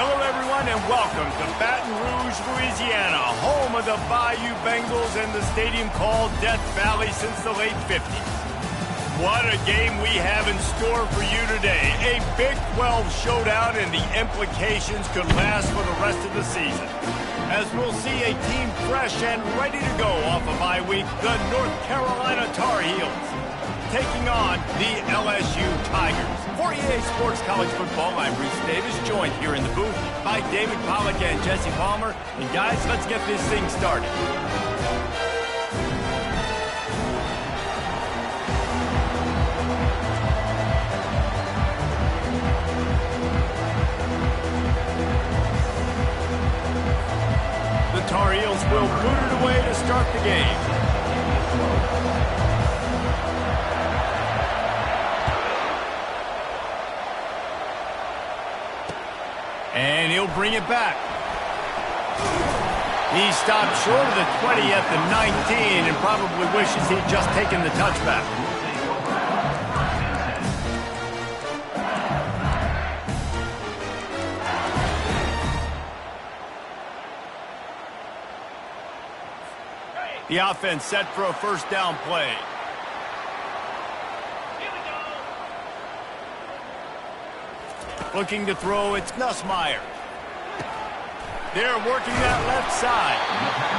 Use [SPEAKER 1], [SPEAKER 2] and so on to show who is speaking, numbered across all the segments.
[SPEAKER 1] Hello, everyone, and welcome to Baton Rouge, Louisiana, home of the Bayou Bengals and the stadium called Death Valley since the late 50s. What a game we have in store for you today. A Big 12 showdown, and the implications could last for the rest of the season. As we'll see a team fresh and ready to go off a bye week, the North Carolina Tar Heels taking on the LSU Tigers. For EA Sports College Football, I'm Reese Davis, joined here in the booth by David Pollack and Jesse Palmer. And guys, let's get this thing started. The Tar Heels will boot it away to start the game. And he'll bring it back. He stopped short of the 20 at the 19 and probably wishes he'd just taken the touchback. The offense set for a first down play. Looking to throw, it's Nussmeier. They're working that left side.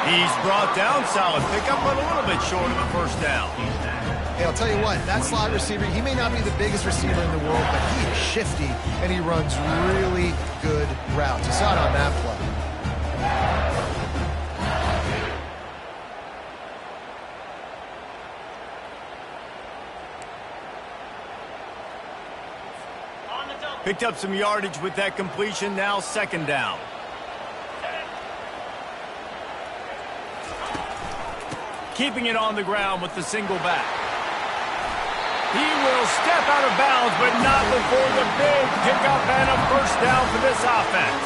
[SPEAKER 1] He's brought down, solid pickup, but a little bit short of the first down.
[SPEAKER 2] Hey, I'll tell you what, that slot receiver, he may not be the biggest receiver in the world, but he is shifty, and he runs really good routes. You saw it on that play.
[SPEAKER 1] Picked up some yardage with that completion, now second down. Keeping it on the ground with the single back. He will step out of bounds, but not before the big pickup and a first down for this offense.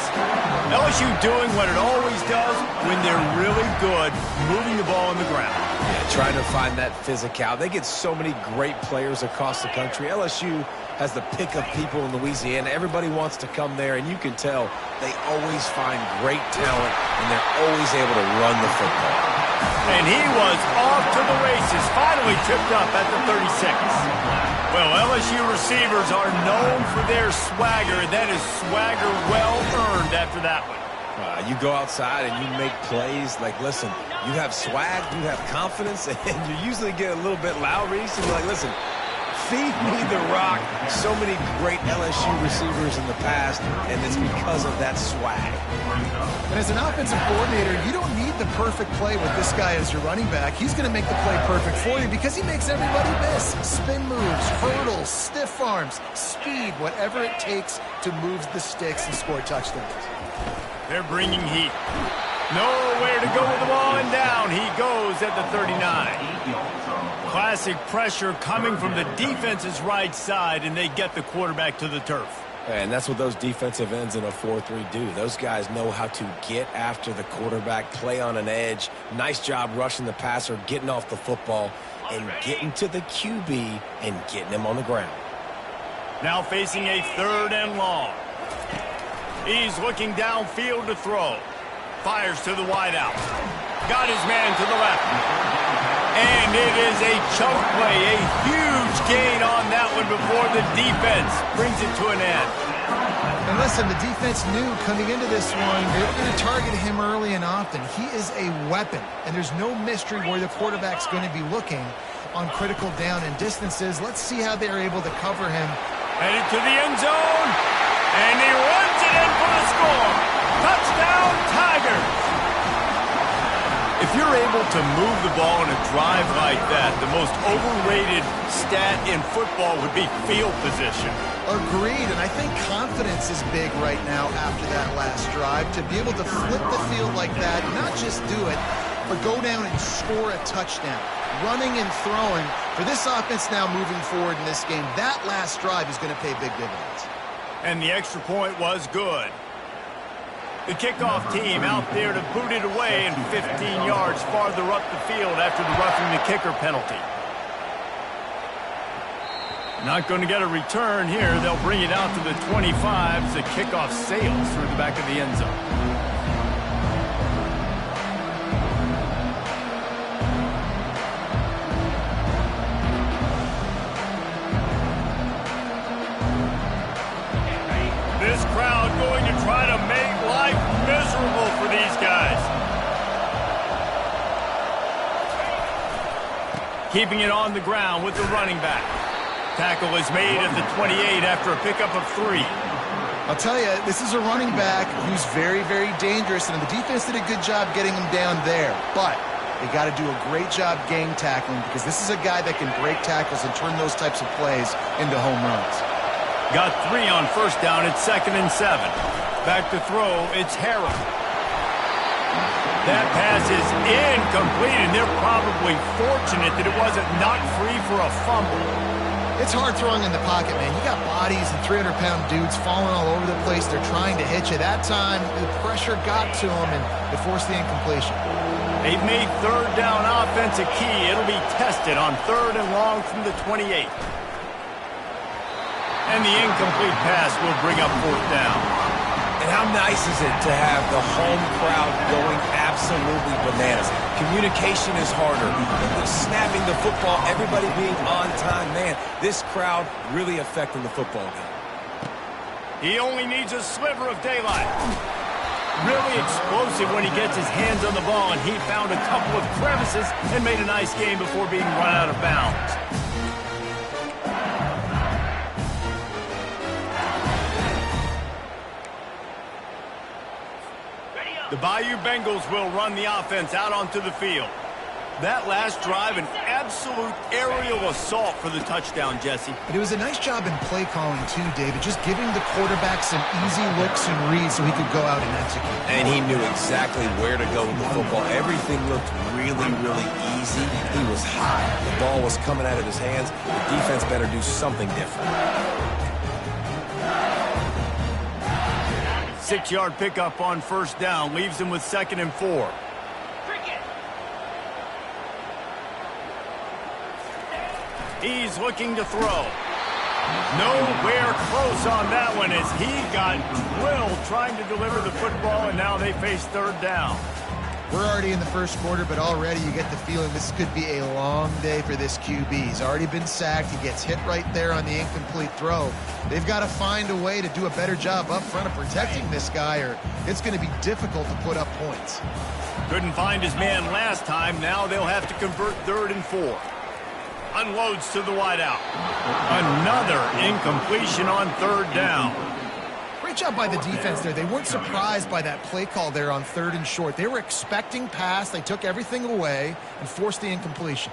[SPEAKER 1] LSU doing what it always does when they're really good, moving the ball on the ground.
[SPEAKER 3] Yeah, trying to find that physicality. They get so many great players across the country. LSU has the pick of people in Louisiana. Everybody wants to come there, and you can tell they always find great talent, and they're always able to run the football.
[SPEAKER 1] And he was off to the races, finally tripped up at the 36. Well, LSU receivers are known for their swagger. That is swagger well earned after that one.
[SPEAKER 3] You go outside and you make plays. Like, listen, you have swag, you have confidence, and you usually get a little bit loud, Reese, and you're like, listen, feed me the rock. So many great LSU receivers in the past, and it's because of that swag.
[SPEAKER 2] And as an offensive coordinator, you don't need the perfect play with this guy as your running back. He's going to make the play perfect for you because he makes everybody miss. Spin moves, hurdles, stiff arms, speed, whatever it takes to move the sticks and score touchdowns.
[SPEAKER 1] They're bringing heat. Nowhere to go with the ball, and down he goes at the 39. Classic pressure coming from the defense's right side, and they get the quarterback to the turf.
[SPEAKER 3] And that's what those defensive ends in a 4-3 do. Those guys know how to get after the quarterback, play on an edge. Nice job rushing the passer, getting off the football, and getting to the QB and getting him on the ground.
[SPEAKER 1] Now facing a third and long. He's looking downfield to throw. Fires to the wideout. Got his man to the left. And it is a chunk play, a huge gain on that one before the defense brings it to an end.
[SPEAKER 2] And listen, the defense knew coming into this one, they were going to target him early and often. He is a weapon, and there's no mystery where the quarterback's going to be looking on critical down and distances. Let's see how they're able to cover him.
[SPEAKER 1] Headed to the end zone, and he runs it in for the score. Touchdown, Tigers! If you're able to move the ball in a drive like that, the most overrated stat in football would be field position.
[SPEAKER 2] Agreed, and I think confidence is big right now after that last drive. To be able to flip the field like that, not just do it, but go down and score a touchdown. Running and throwing. For this offense now moving forward in this game, that last drive is going to pay big dividends.
[SPEAKER 1] And the extra point was good. The kickoff team out there to boot it away and 15 yards farther up the field after the roughing the kicker penalty. Not going to get a return here. They'll bring it out to the 25 as the kickoff sails through the back of the end zone. This crowd going to try to make life miserable for these guys. Keeping it on the ground with the running back. Tackle is made at the 28 after a pickup of 3.
[SPEAKER 2] I'll tell you, this is a running back who's very, very dangerous, and the defense did a good job getting him down there. But they got to do a great job game tackling because this is a guy that can break tackles and turn those types of plays into home runs.
[SPEAKER 1] Got 3 on first down. It's 2nd and 7. Back to throw. It's Harrell. That pass is incomplete, and they're probably fortunate that it wasn't knocked free for a fumble.
[SPEAKER 2] It's hard throwing in the pocket, man. You got bodies and 300-pound dudes falling all over the place. They're trying to hit you. That time, the pressure got to them, and it forced the incompletion.
[SPEAKER 1] They've made third down offense a key. It'll be tested on 3rd and long from the 28. And the incomplete pass will bring up 4th down.
[SPEAKER 3] And how nice is it to have the home crowd going absolutely bananas? Communication is harder. Snapping the football, everybody being on time. Man, this crowd really affecting the football game.
[SPEAKER 1] He only needs a sliver of daylight. Really explosive when he gets his hands on the ball, and he found a couple of crevices and made a nice game before being run out of bounds. The Bayou Bengals will run the offense out onto the field. That last drive, an absolute aerial assault for the touchdown, Jesse.
[SPEAKER 2] But it was a nice job in play calling, too, David, just giving the quarterback some easy looks and reads so he could go out and execute.
[SPEAKER 3] And he knew exactly where to go with the football. Everything looked really, really easy. He was hot. The ball was coming out of his hands. The defense better do something different.
[SPEAKER 1] 6-yard pickup on first down leaves him with 2nd and 4. He's looking to throw. Nowhere close on that one as he got drilled trying to deliver the football, and now they face 3rd down.
[SPEAKER 2] We're already in the first quarter, but already you get the feeling this could be a long day for this QB. He's already been sacked. He gets hit right there on the incomplete throw. They've got to find a way to do a better job up front of protecting this guy, or it's going to be difficult to put up points.
[SPEAKER 1] Couldn't find his man last time. Now they'll have to convert 3rd and 4. Unloads to the wideout. Another incompletion on 3rd down.
[SPEAKER 2] Great job by the defense there. They weren't surprised by that play call there on 3rd and short. They were expecting pass. They took everything away and forced the incompletion.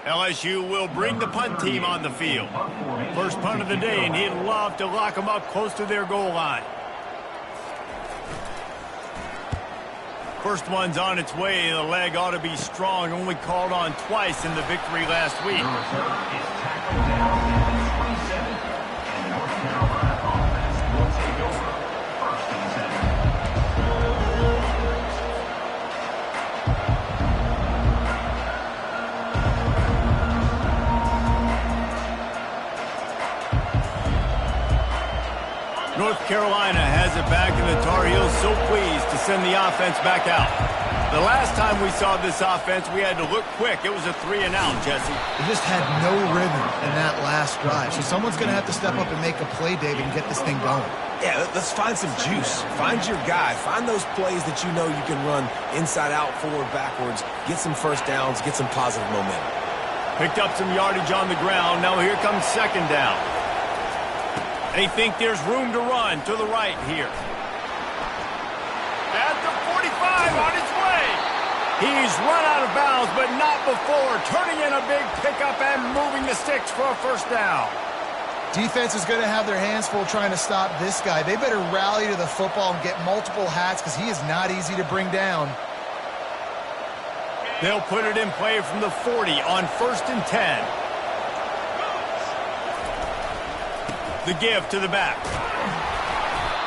[SPEAKER 1] LSU will bring the punt team on the field. First punt of the day, and he'd love to lock them up close to their goal line. First one's on its way. The leg ought to be strong. Only called on twice in the victory last week. North Carolina has it back, and the Tar Heels so pleased to send the offense back out. The last time we saw this offense, we had to look quick. It was a 3-and-out, Jesse.
[SPEAKER 2] They just had no rhythm in that last drive. So someone's going to have to step up and make a play, David, and get this thing going.
[SPEAKER 3] Yeah, let's find some juice. Find your guy. Find those plays that you know you can run inside out, forward, backwards. Get some first downs. Get some positive momentum.
[SPEAKER 1] Picked up some yardage on the ground. Now here comes 2nd down. They think there's room to run to the right here. At the 45 on his way. He's run out of bounds, but not before. Turning in a big pickup and moving the sticks for a first down.
[SPEAKER 2] Defense is going to have their hands full trying to stop this guy. They better rally to the football and get multiple hats because he is not easy to bring down.
[SPEAKER 1] They'll put it in play from the 40 on 1st and 10. The give to the back.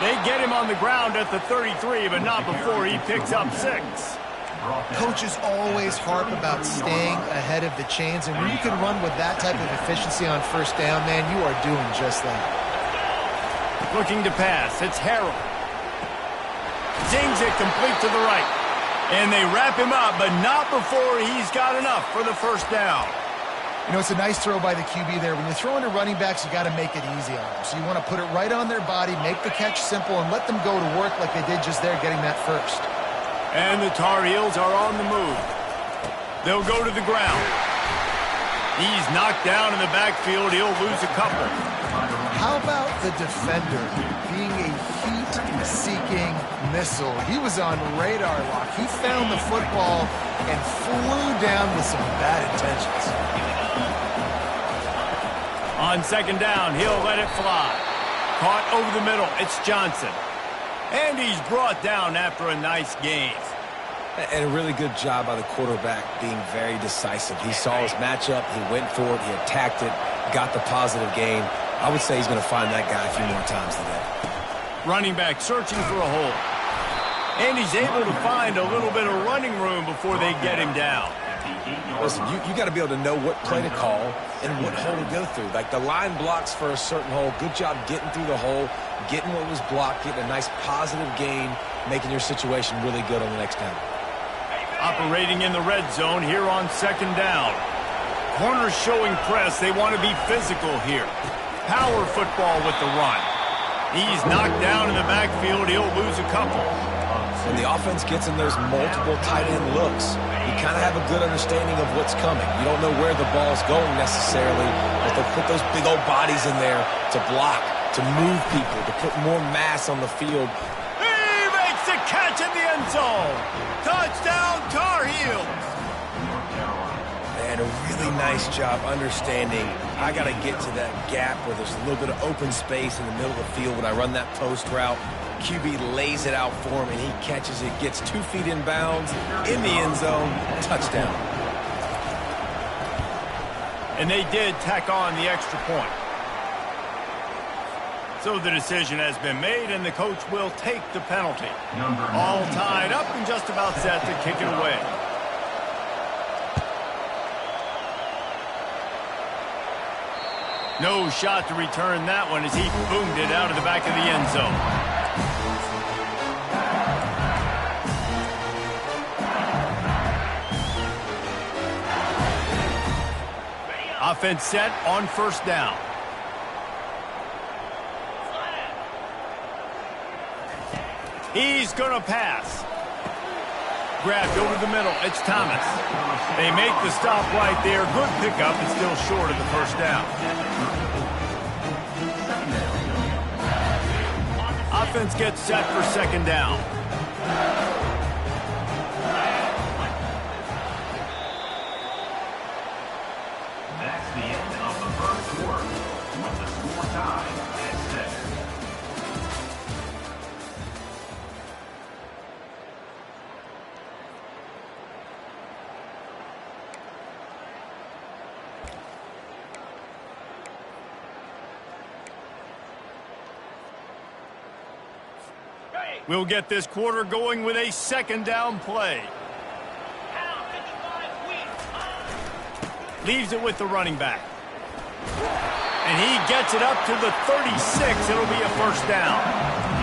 [SPEAKER 1] They get him on the ground at the 33, but not before he picks up 6.
[SPEAKER 2] Coaches always harp about staying ahead of the chains, and when you can run with that type of efficiency on first down, man, you are doing just that.
[SPEAKER 1] Looking to pass. It's Harrell. Zings it complete to the right. And they wrap him up, but not before he's got enough for the first down.
[SPEAKER 2] You know, it's a nice throw by the QB there. When you're throwing to running backs, you got to make it easy on them. So you want to put it right on their body, make the catch simple, and let them go to work like they did just there, getting that first.
[SPEAKER 1] And the Tar Heels are on the move. They'll go to the ground. He's knocked down in the backfield. He'll lose a couple.
[SPEAKER 2] How about the defender being a heat-seeking missile? He was on radar lock. He found the football and flew down with some bad intentions.
[SPEAKER 1] On second down, he'll let it fly. Caught over the middle. It's Johnson. And he's brought down after a nice gain.
[SPEAKER 3] And a really good job by the quarterback being very decisive. He saw his matchup. He went for it. He attacked it. Got the positive gain. I would say he's going to find that guy a few more times today.
[SPEAKER 1] Running back searching for a hole. And he's able to find a little bit of running room before they get him down.
[SPEAKER 3] Listen, you got to be able to know what play to call and what hole to go through. Like the line blocks for a certain hole. Good job getting through the hole, getting what was blocked, getting a nice positive gain, making your situation really good on the next down.
[SPEAKER 1] Operating in the red zone here on second down. Corners showing press. They want to be physical here. Power football with the run. He's knocked down in the backfield. He'll lose a couple.
[SPEAKER 3] When the offense gets in those multiple tight end looks, you kind of have a good understanding of what's coming. You don't know where the ball's going necessarily, but they'll put those big old bodies in there to block, to move people, to put more mass on the field.
[SPEAKER 1] He makes a catch in the end zone. Touchdown, Tar Heels.
[SPEAKER 3] And a really nice job understanding I got to get to that gap where there's a little bit of open space in the middle of the field when I run that post route. QB lays it out for him, and he catches it, gets 2 feet in bounds, in the end zone, touchdown.
[SPEAKER 1] And they did tack on the extra point. So the decision has been made, and the coach will take the penalty. All tied up and just about set to kick it away. No shot to return that one as he boomed it out of the back of the end zone. Offense set on first down. He's going to pass. Grabbed over the middle. It's Thomas. They make the stop right there. Good pickup and still short of the first down. Offense gets set for second down.
[SPEAKER 4] That's the end of the first quarter with the score tied at 7.
[SPEAKER 1] We'll get this quarter going with a second down play. Leaves it with the running back. And he gets it up to the 36. It'll be a first down.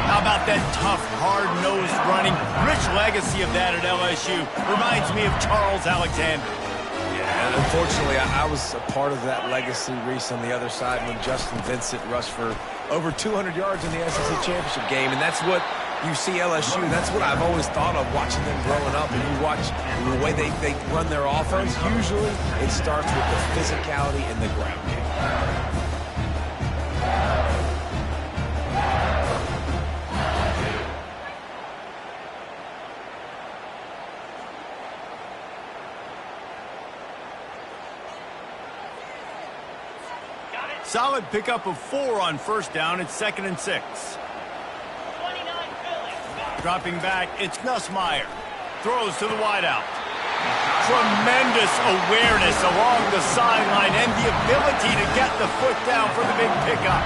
[SPEAKER 1] How about that tough, hard-nosed running? Rich legacy of that at LSU. Reminds me of Charles Alexander.
[SPEAKER 3] Yeah, and unfortunately, I was a part of that legacy, Reese, on the other side when Justin Vincent rushed for over 200 yards in the SEC championship game. And that's what you see LSU. That's what I've always thought of watching them growing up. And you watch the way they run their offense. Usually, it starts with the physicality in the ground game.
[SPEAKER 1] Solid pickup of 4 on first down. It's 2nd and 6. Dropping back, it's Nussmeier. Throws to the wideout. Tremendous awareness along the sideline and the ability to get the foot down for the big pickup.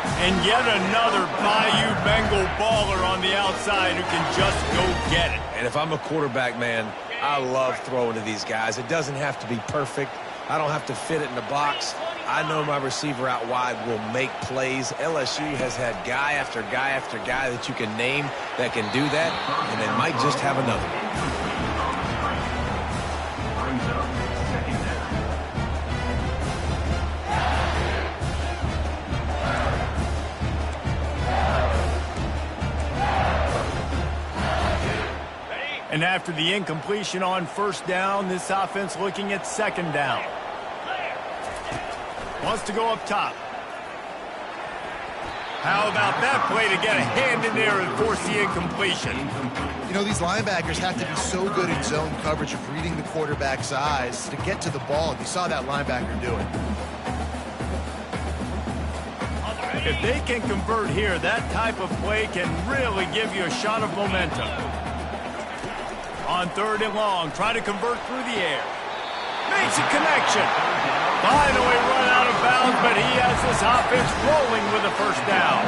[SPEAKER 1] And yet another Bayou Bengal baller on the outside who can just go get it.
[SPEAKER 3] And if I'm a quarterback, man, I love throwing to these guys. It doesn't have to be perfect. I don't have to fit it in the box. I know my receiver out wide will make plays. LSU has had guy after guy after guy that you can name that can do that, and they might just have another.
[SPEAKER 1] And after the incompletion on first down, this offense looking at second down. Wants to go up top. How about that play to get a hand in there and force the incompletion?
[SPEAKER 2] You know, these linebackers have to be so good in zone coverage of reading the quarterback's eyes to get to the ball. You saw that linebacker do it.
[SPEAKER 1] If they can convert here, that type of play can really give you a shot of momentum. On third and long, try to convert through the air. Makes a connection. Finally run out of bounds, but he has this offense rolling with a first down.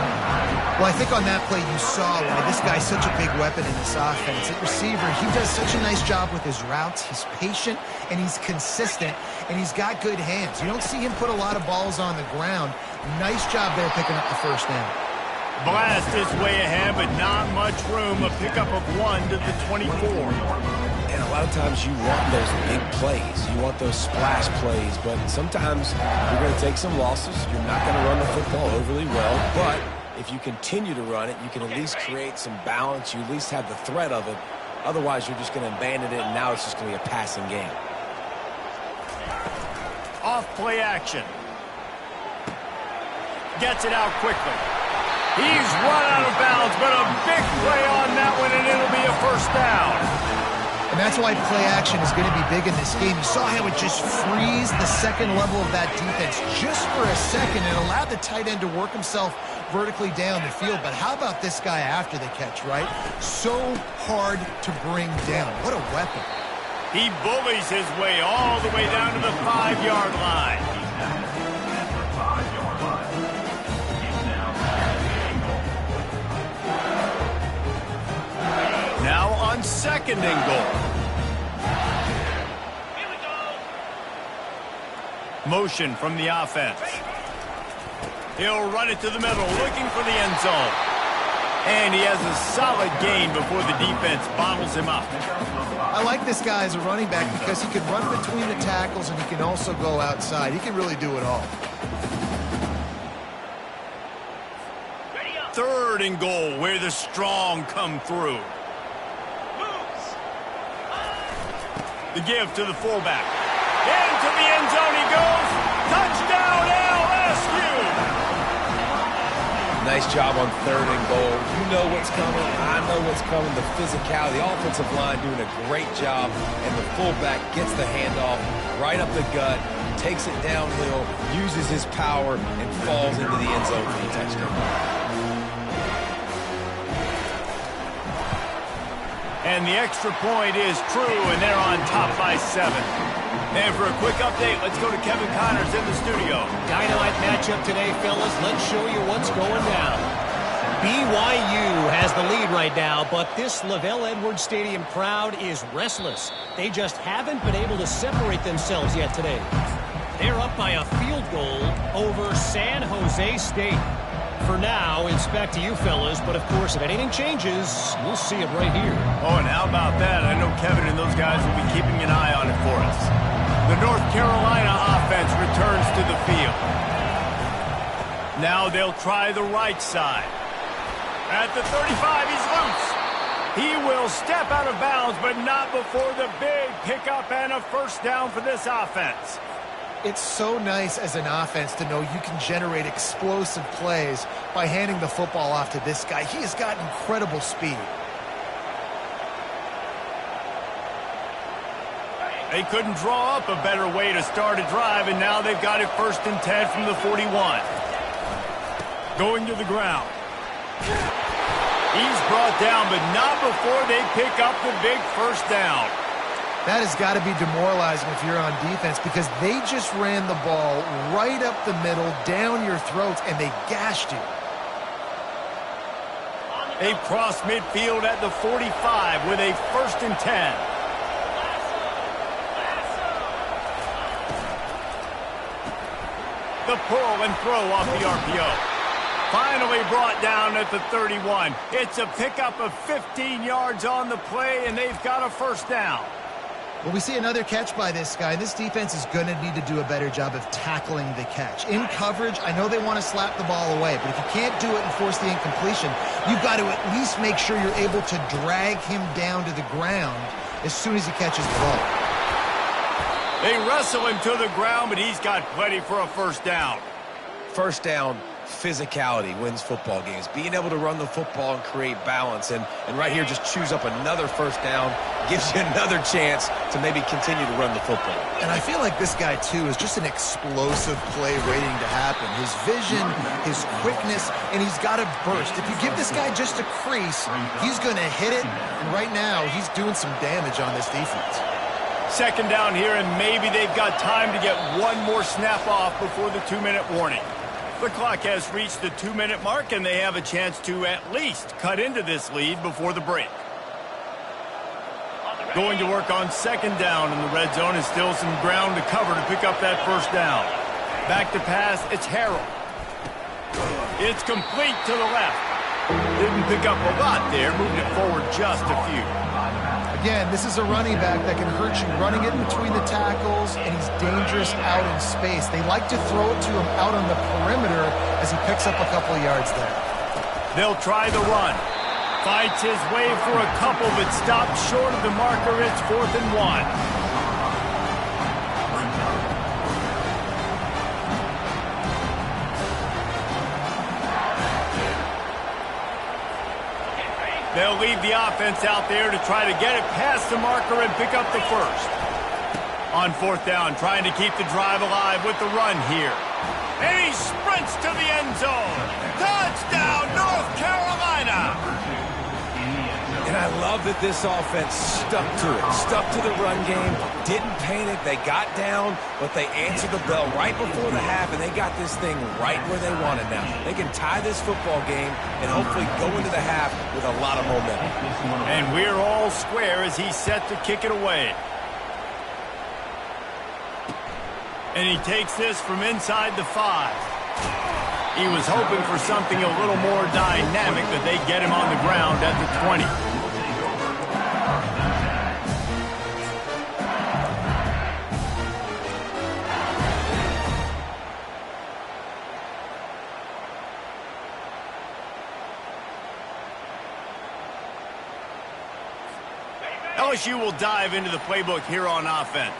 [SPEAKER 2] Well, I think on that play you saw why this guy's such a big weapon in this offense. At receiver, he does such a nice job with his routes. He's patient, and he's consistent, and he's got good hands. You don't see him put a lot of balls on the ground. Nice job there picking up the first down.
[SPEAKER 1] Blast his way ahead, but not much room. A pickup of 1 to the 24.
[SPEAKER 3] And a lot of times you want those big plays. You want those splash plays, but sometimes you're going to take some losses. You're not going to run the football overly well, but if you continue to run it, you can at least create some balance. You at least have the threat of it. Otherwise, you're just going to abandon it, and now it's just going to be a passing game.
[SPEAKER 1] Off play action. Gets it out quickly. He's run out of bounds, but a big play on that one, and it'll be a first down.
[SPEAKER 2] And that's why play action is going to be big in this game. You saw how it just frees the second level of that defense just for a second and allowed the tight end to work himself vertically down the field. But how about this guy after the catch, right? So hard to bring down. What a weapon.
[SPEAKER 1] He bullies his way all the way down to the 5-yard line. Now on second and goal. Motion from the offense. He'll run it to the middle, looking for the end zone. And he has a solid gain before the defense bottles him up.
[SPEAKER 2] I like this guy as a running back because he can run between the tackles and he can also go outside. He can really do it all.
[SPEAKER 1] Third and goal, where the strong come through. The give to the fullback. Into the end zone he goes. Touchdown LSU!
[SPEAKER 3] Nice job on third and goal. You know what's coming. I know what's coming. The physicality, the offensive line doing a great job, and the fullback gets the handoff right up the gut, takes it downhill, uses his power, and falls into the end zone for the touchdown.
[SPEAKER 1] And the extra point is true, and they're on top by 7. And for a quick update, let's go to Kevin Connors in the studio.
[SPEAKER 5] Dynamite matchup today, fellas. Let's show you what's going down. BYU has the lead right now, but this LaVell Edwards Stadium crowd is restless. They just haven't been able to separate themselves yet today. They're up by a field goal over San Jose State. For now, it's back to you fellas, but of course, if anything changes, we'll see it right here.
[SPEAKER 1] Oh, and how about that? I know Kevin and those guys will be keeping an eye on it for us. The North Carolina offense returns to the field. Now they'll try the right side. At the 35, he's loose. He will step out of bounds, but not before the big pickup and a first down for this offense.
[SPEAKER 2] It's so nice as an offense to know you can generate explosive plays by handing the football off to this guy. He has got incredible speed.
[SPEAKER 1] They couldn't draw up a better way to start a drive, and now they've got it 1st and 10 from the 41. Going to the ground. He's brought down, but not before they pick up the big first down.
[SPEAKER 2] That has got to be demoralizing if you're on defense because they just ran the ball right up the middle, down your throats, and they gashed you.
[SPEAKER 1] They've crossed midfield at the 45 with a 1st and 10. The pull and throw off the RPO. Finally brought down at the 31. It's a pickup of 15 yards on the play, and they've got a 1st down.
[SPEAKER 2] Well, we see another catch by this guy. This defense is going to need to do a better job of tackling the catch. In coverage, I know they want to slap the ball away, but if you can't do it and force the incompletion, you've got to at least make sure you're able to drag him down to the ground as soon as he catches the ball.
[SPEAKER 1] They wrestle him to the ground, but he's got plenty for a 1st down.
[SPEAKER 3] 1st down, physicality wins football games. Being able to run the football and create balance. And right here, just choose up another 1st down, gives you another chance to maybe continue to run the football.
[SPEAKER 2] And I feel like this guy, too, is just an explosive play waiting to happen. His vision, his quickness, and he's got a burst. If you give this guy just a crease, he's going to hit it. And right now, he's doing some damage on this defense.
[SPEAKER 1] 2nd down here, and maybe they've got time to get one more snap off before the 2-minute warning. The clock has reached the 2-minute mark, and they have a chance to at least cut into this lead before the break. Going to work on 2nd down, and the red zone is still some ground to cover to pick up that 1st down. Back to pass, it's Harrell. It's complete to the left. Didn't pick up a lot there, moved it forward just a few.
[SPEAKER 2] Again, this is a running back that can hurt you running it between the tackles, and he's dangerous out in space. They like to throw it to him out on the perimeter as he picks up a couple of yards there.
[SPEAKER 1] They'll try the run. Fights his way for a couple, but stopped short of the marker. It's 4th and 1. They'll leave the offense out there to try to get it past the marker and pick up the 1st. On 4th down, trying to keep the drive alive with the run here. And he sprints to the end zone. Touchdown, North Carolina!
[SPEAKER 3] And I love that this offense stuck to it, stuck to the run game, didn't panic. They got down, but they answered the bell right before the half, and they got this thing right where they want it now. They can tie this football game and hopefully go into the half with a lot of momentum.
[SPEAKER 1] And we're all square as he's set to kick it away. And he takes this from inside the 5. He was hoping for something a little more dynamic, but they get him on the ground at the 20. LSU will dive into the playbook here on offense.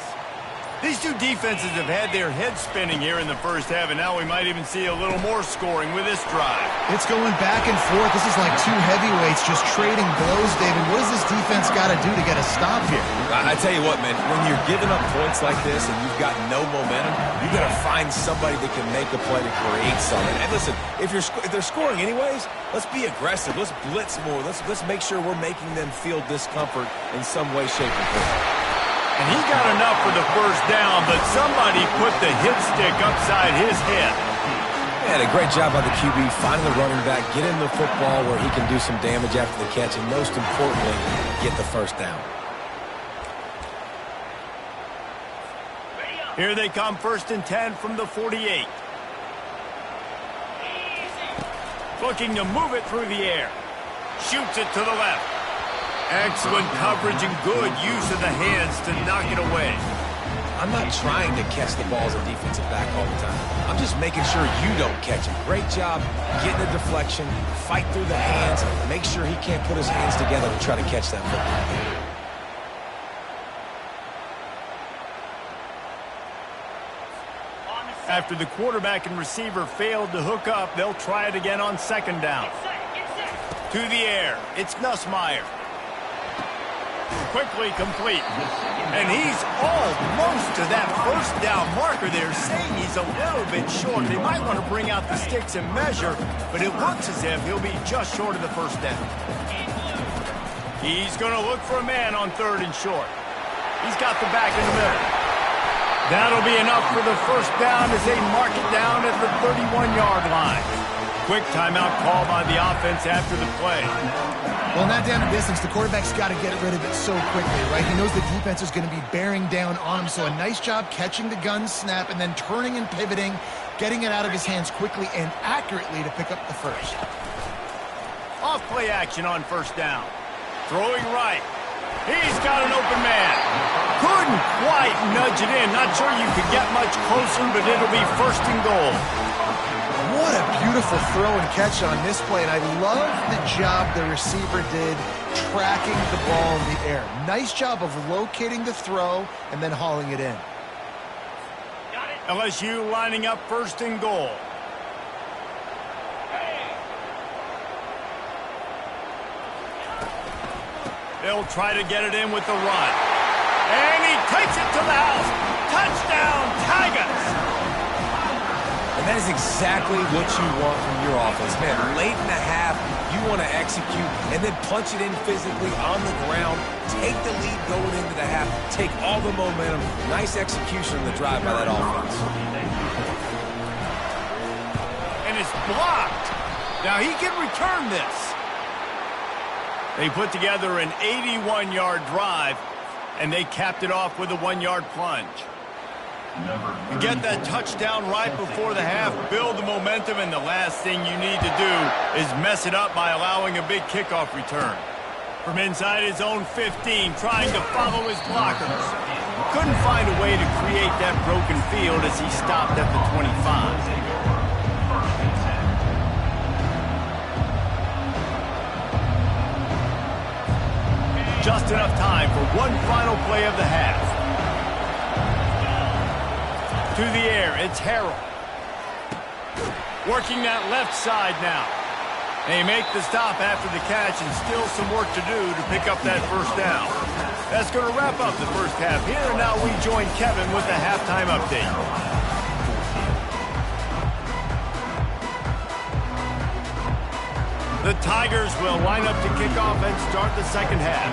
[SPEAKER 1] These two defenses have had their heads spinning here in the 1st half, and now we might even see a little more scoring with this drive.
[SPEAKER 2] It's going back and forth. This is like two heavyweights just trading blows, David. What does this defense got to do to get a stop here?
[SPEAKER 3] I tell you what, man, when you're giving up points like this and you've got no momentum, you got to find somebody that can make a play to create something. And listen, if they're scoring anyways, let's be aggressive. Let's blitz more. Let's make sure we're making them feel discomfort in some way, shape, or form.
[SPEAKER 1] And he got enough for the 1st down, but somebody put the hit stick upside his head.
[SPEAKER 3] Yeah, a great job by the QB, finding the running back, get him the football where he can do some damage after the catch, and most importantly, get the 1st down.
[SPEAKER 1] Here they come, 1st and 10 from the 48. Looking to move it through the air. Shoots it to the left. Excellent coverage and good use of the hands to knock it away.
[SPEAKER 3] I'm not trying to catch the ball as a defensive back all the time. I'm just making sure you don't catch him. Great job getting a deflection, fight through the hands, make sure he can't put his hands together to try to catch that football.
[SPEAKER 1] After the quarterback and receiver failed to hook up, they'll try it again on 2nd down. To the air, it's Nussmeier. Quickly complete. And he's almost to that 1st down marker there, saying he's a little bit short. They might want to bring out the sticks and measure, but it looks as if he'll be just short of the 1st down. He's going to look for a man on 3rd and short. He's got the back in the middle. That'll be enough for the first down as they mark it down at the 31-yard line. Quick timeout call by the offense after the play.
[SPEAKER 2] Well, not down in distance. The quarterback's got to get rid of it so quickly, right? He knows the defense is going to be bearing down on him, so a nice job catching the gun snap and then turning and pivoting, getting it out of his hands quickly and accurately to pick up the first.
[SPEAKER 1] Off play action on first down. Throwing right. He's got an open man. Couldn't quite nudge it in. Not sure you could get much closer, but it'll be first and goal.
[SPEAKER 2] What a beautiful throw and catch on this play, and I love the job the receiver did tracking the ball in the air. Nice job of locating the throw and then hauling it in.
[SPEAKER 1] LSU lining up first and goal. They'll try to get it in with the run. And he takes it to the house. Touchdown, Tigers!
[SPEAKER 3] And that is exactly what you want from your offense, man. Late in the half, you want to execute and then punch it in physically on the ground. Take the lead going into the half. Take all the momentum. Nice execution on the drive by that offense.
[SPEAKER 1] And it's blocked. Now he can return this. They put together an 81-yard drive, and they capped it off with a 1-yard plunge. You get that touchdown right before the half, build the momentum, and the last thing you need to do is mess it up by allowing a big kickoff return. From inside his own 15, trying to follow his blockers. Couldn't find a way to create that broken field as he stopped at the 25. Just enough time for one final play of the half. To the air, it's Harrell. Working that left side now. They make the stop after the catch and still some work to do to pick up that first down. That's going to wrap up the first half here, and now we join Kevin with the halftime update. The Tigers will line up to kick off and start the second half.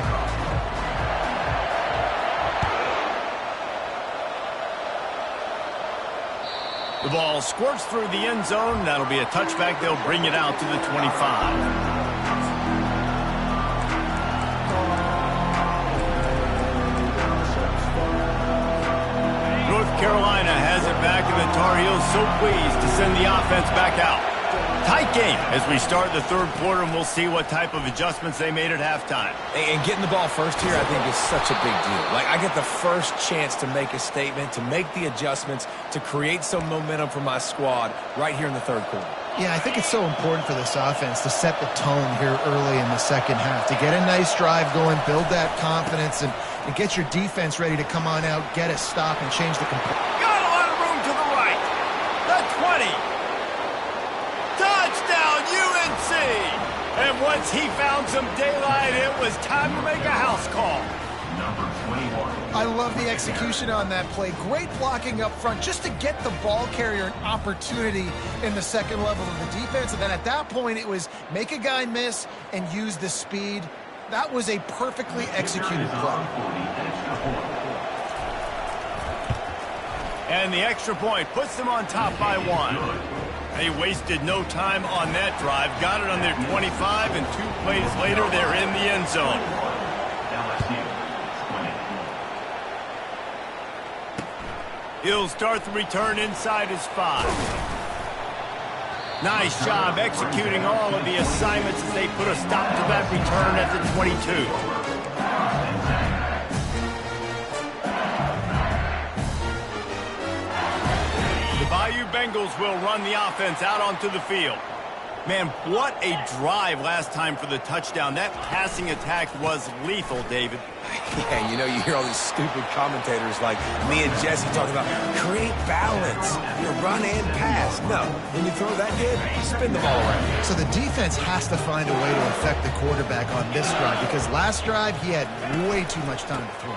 [SPEAKER 1] The ball squirts through the end zone. That'll be a touchback. They'll bring it out to the 25. North Carolina has it back, and the Tar Heels so pleased to send the offense back out. Tight game as we start the third quarter, and we'll see what type of adjustments they made at halftime.
[SPEAKER 3] And getting the ball first here, I think, is such a big deal. Like, I get the first chance to make a statement, to make the adjustments, to create some momentum for my squad right here in the third quarter.
[SPEAKER 2] Yeah, I think it's so important for this offense to set the tone here early in the second half, to get a nice drive going, build that confidence, and get your defense ready to come on out, get a stop, and change the composure.
[SPEAKER 1] Got a lot of room to the right. The 20. Touchdown, UNC! And once he found some daylight, it was time to make a house call.
[SPEAKER 4] Number 21.
[SPEAKER 2] I love the execution on that play. Great blocking up front just to get the ball carrier an opportunity in the second level of the defense. And then at that point, it was make a guy miss and use the speed. That was a perfectly executed play.
[SPEAKER 1] And the extra point puts them on top by 1. They wasted no time on that drive. Got it on their 25, and 2 plays later, they're in the end zone. He'll start the return inside his 5. Nice job executing all of the assignments as they put a stop to that return at the 22. Bayou Bengals will run the offense out onto the field. Man, what a drive last time for the touchdown. That passing attack was lethal, David.
[SPEAKER 3] Yeah, you know, you hear all these stupid commentators like me and Jesse talking about create balance, run and pass. No, when you throw that good, you spin the ball around.
[SPEAKER 2] So the defense has to find a way to affect the quarterback on this drive, because last drive he had way too much time to throw.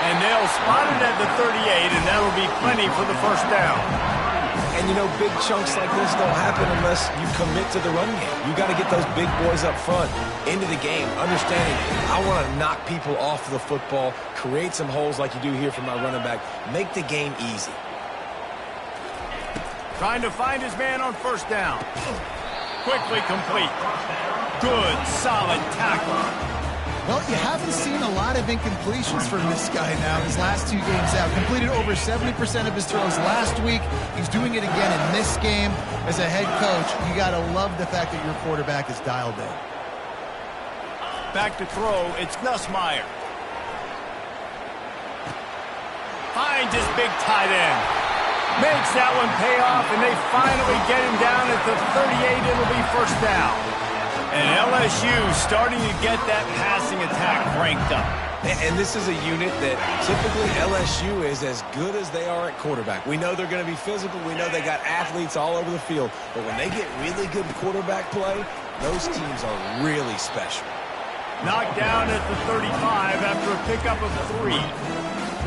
[SPEAKER 1] And they'll spot it at the 38, and that'll be plenty for the first down.
[SPEAKER 3] And, you know, big chunks like this don't happen unless you commit to the run game. You got to get those big boys up front into the game, understanding I want to knock people off the football, create some holes like you do here for my running back, make the game easy.
[SPEAKER 1] Trying to find his man on first down. Quickly complete. Good, solid tackle.
[SPEAKER 2] Well, you haven't seen a lot of incompletions from this guy now his last 2 games out. Completed over 70% of his throws last week. He's doing it again in this game. As a head coach, you got to love the fact that your quarterback is dialed in.
[SPEAKER 1] Back to throw, it's Nussmeier. Finds his big tight end. Makes that one pay off, and they finally get him down at the 38. It'll be first down. And LSU starting to get that passing attack cranked up.
[SPEAKER 3] And this is a unit that typically LSU is as good as they are at quarterback. We know they're going to be physical. We know they got athletes all over the field. But when they get really good quarterback play, those teams are really special.
[SPEAKER 1] Knocked down at the 35 after a pickup of 3.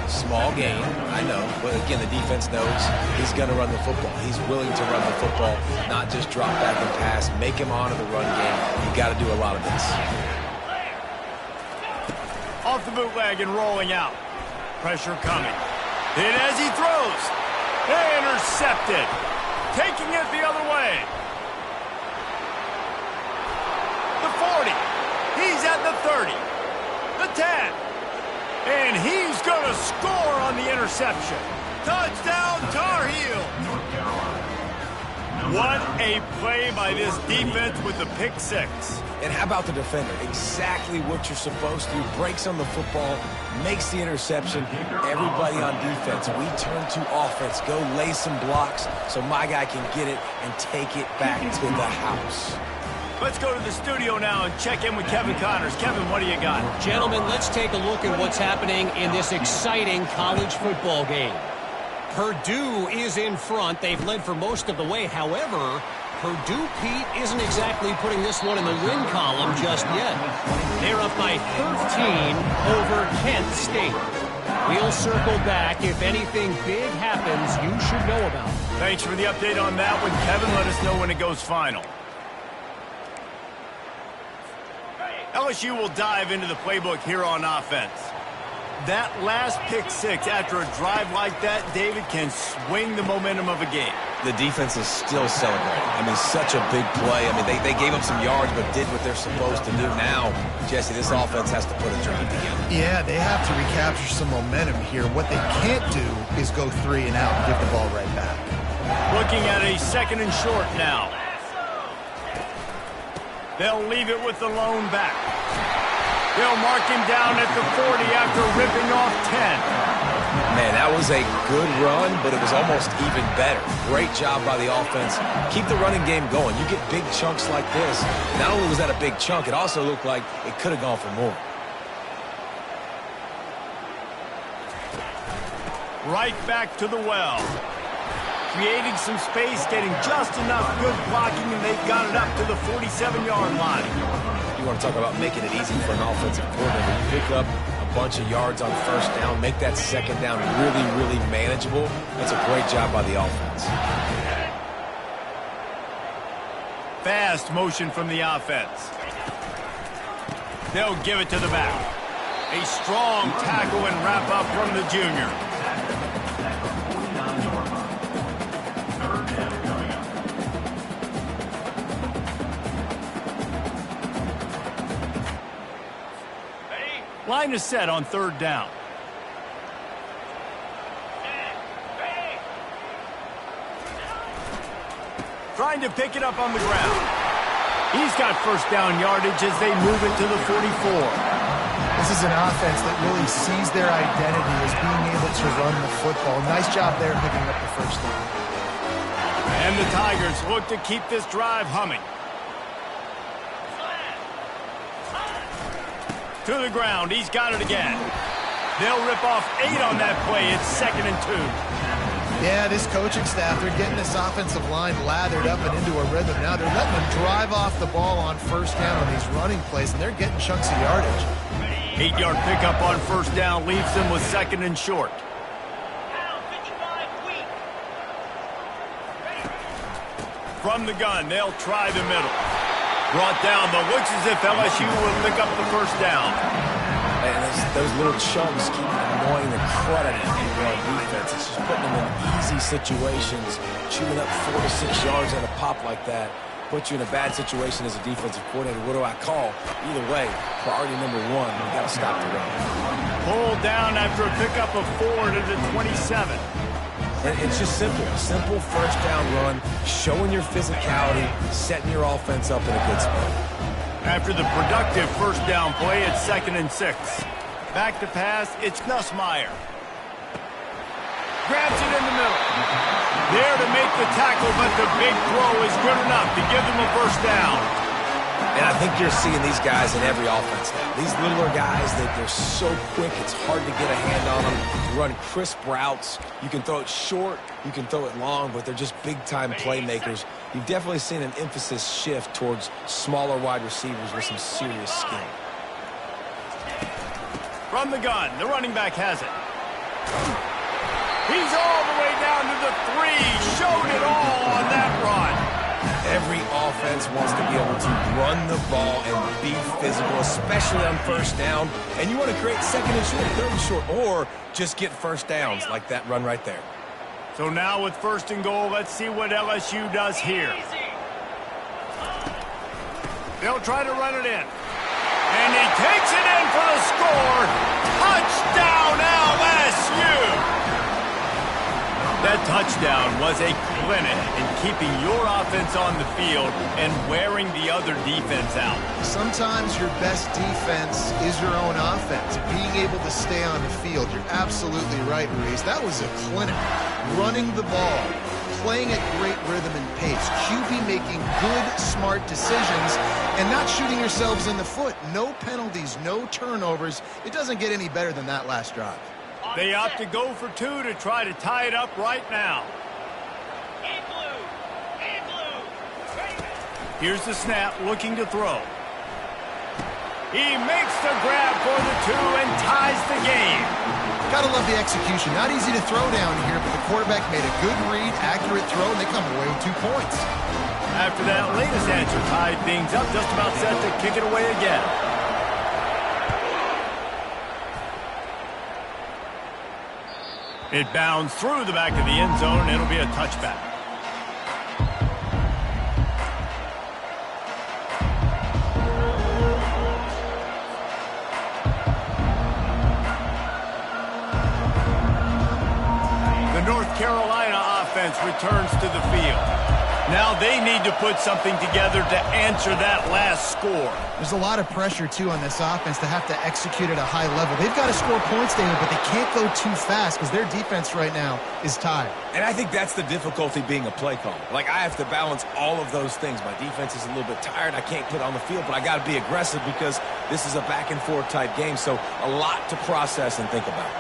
[SPEAKER 3] Small gain, I know, but again, the defense knows he's going to run the football. He's willing to run the football, not just drop back and pass, make him honor the run game. You got to do a lot of this.
[SPEAKER 1] Off the bootleg and rolling out. Pressure coming. Hit as he throws. Intercepted. Taking it the other way. The 40. He's at the 30. The 10. And he's going to score on the interception. Touchdown, Tar Heels. What a play by this defense with the pick 6.
[SPEAKER 3] And how about the defender? Exactly what you're supposed to. Breaks on the football, makes the interception. Everybody on defense, we turn to offense. Go lay some blocks so my guy can get it and take it back to the house.
[SPEAKER 1] Let's go to the studio now and check in with Kevin Connors. Kevin, what do you got?
[SPEAKER 5] Gentlemen, let's take a look at what's happening in this exciting college football game. Purdue is in front. They've led for most of the way. However, Purdue, Pete, isn't exactly putting this one in the win column just yet. They're up by 13 over Kent State. We'll circle back. If anything big happens, you should know about it.
[SPEAKER 1] Thanks for the update on that one, Kevin. Let us know when it goes final. LSU will dive into the playbook here on offense. That last pick 6 after a drive like that, David, can swing the momentum of a game.
[SPEAKER 3] The defense is still celebrating. I mean, such a big play. I mean, they gave up some yards but did what they're supposed to do. Now, Jesse, this offense has to put a drive together.
[SPEAKER 2] Yeah, they have to recapture some momentum here. What they can't do is go 3 and out and give the ball right back.
[SPEAKER 1] Looking at a 2nd and short now. They'll leave it with the lone back. They'll mark him down at the 40 after ripping off 10.
[SPEAKER 3] Man, that was a good run, but it was almost even better. Great job by the offense. Keep the running game going. You get big chunks like this. Not only was that a big chunk, it also looked like it could have gone for more.
[SPEAKER 1] Right back to the well. Creating some space, getting just enough good blocking, and they've got it up to the 47-yard line.
[SPEAKER 3] You want to talk about making it easy for an offensive coordinator. You pick up a bunch of yards on first down, make that 2nd down really, really manageable. That's a great job by the offense.
[SPEAKER 1] Fast motion from the offense. They'll give it to the back. A strong tackle and wrap up from the junior. Line is set on 3rd down. Trying to pick it up on the ground. He's got first down yardage as they move it to the 44.
[SPEAKER 2] This is an offense that really sees their identity as being able to run the football. Nice job there picking up the first down.
[SPEAKER 1] And the Tigers look to keep this drive humming. To the ground. He's got it again. They'll rip off 8 on that play. It's 2nd and 2.
[SPEAKER 2] Yeah, this coaching staff, they're getting this offensive line lathered up and into a rhythm. Now they're letting them drive off the ball on first down on these running plays, and they're getting chunks of yardage.
[SPEAKER 1] 8-yard pickup on first down leaves them with 2nd and short. From the gun, they'll try the middle. Brought down, but looks as if LSU will pick up the first down.
[SPEAKER 3] And those little chunks keep annoying the crud out of people on defense. It's just putting them in easy situations, chewing up 4 to 6 yards at a pop like that. Put you in a bad situation as a defensive coordinator. What do I call? Either way, priority number one, we got to stop the run.
[SPEAKER 1] Pulled down after a pickup of 4 to the 27.
[SPEAKER 3] And it's just simple. A simple first down run, showing your physicality, setting your offense up in a good spot.
[SPEAKER 1] After the productive first down play, it's 2nd and 6. Back to pass, it's Nussmeier. Grabs it in the middle. There to make the tackle, but the big throw is good enough to give them a first down.
[SPEAKER 3] And I think you're seeing these guys in every offense now. These littler guys, they're so quick, it's hard to get a hand on them. You run crisp routes. You can throw it short, you can throw it long, but they're just big-time playmakers. You've definitely seen an emphasis shift towards smaller wide receivers with some serious skill.
[SPEAKER 1] From the gun, the running back has it. He's all the way down to the 3, showed it all on that run.
[SPEAKER 3] Every offense wants to be able to run the ball and be physical, especially on first down. And you want to create 2nd and short, 3rd and short, or just get first downs like that run right there.
[SPEAKER 1] So now with 1st and goal, let's see what LSU does here. They'll try to run it in. And he takes it in for the score. Touchdown, LSU! That touchdown was a clinic in keeping your offense on the field and wearing the other defense out.
[SPEAKER 2] Sometimes your best defense is your own offense. Being able to stay on the field, you're absolutely right, Ruiz. That was a clinic. Running the ball, playing at great rhythm and pace, QB making good, smart decisions, and not shooting yourselves in the foot. No penalties, no turnovers. It doesn't get any better than that last drive.
[SPEAKER 1] They opt to go for 2 to try to tie it up right now. Here's the snap, looking to throw. He makes the grab for the 2 and ties the game.
[SPEAKER 2] Gotta love the execution. Not easy to throw down here, but the quarterback made a good read, accurate throw, and they come away with 2 points.
[SPEAKER 1] After that latest answer tied things up, just about set to kick it away again. It bounds through the back of the end zone, and it'll be a touchback. The North Carolina offense returns to the field. Now they need to put something together to answer that last score.
[SPEAKER 2] There's a lot of pressure, too, on this offense to have to execute at a high level. They've got to score points, David, but they can't go too fast because their defense right now is tired.
[SPEAKER 3] And I think that's the difficulty being a play caller. Like, I have to balance all of those things. My defense is a little bit tired. I can't put it on the field, but I got to be aggressive because this is a back-and-forth type game, so a lot to process and think about.